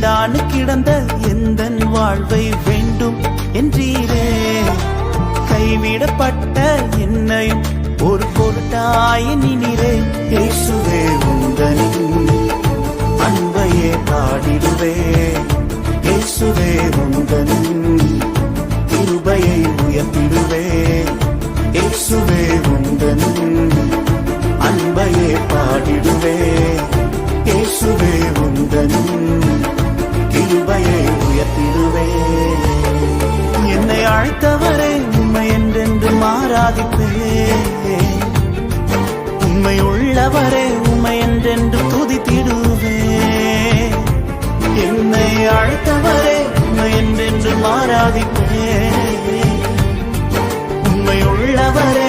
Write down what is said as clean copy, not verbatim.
தீண்டானு கிடந்த எந்தன் வாழ்வை வேண்டும் என்றீரே. கைவிடப்பட்ட என்னையும் ஒரு பொருட்டாய் எண்ணினீரே. இயேசுவே உந்தனின் அன்பையே பாடிடுவே. இயேசுவே உந்தனின் கிருபையை உயர்த்திடுவே. இயேசுவே உந்தனின் அன்பையே பாடிடுவே. இயேசுவே உந்தனின் கிருபையை உயர்த்திடுவே. என்னை அழைத்தவரே உம்மை என்றென்று ஆராதிப்பே. உம்மை உள்ளவரே உம்மை என்றென்று துதித்திடுவே. என்னை அழைத்தவரே உம்மை என்றென்று ஆராதிப்பே. உம்மை உள்ளவரே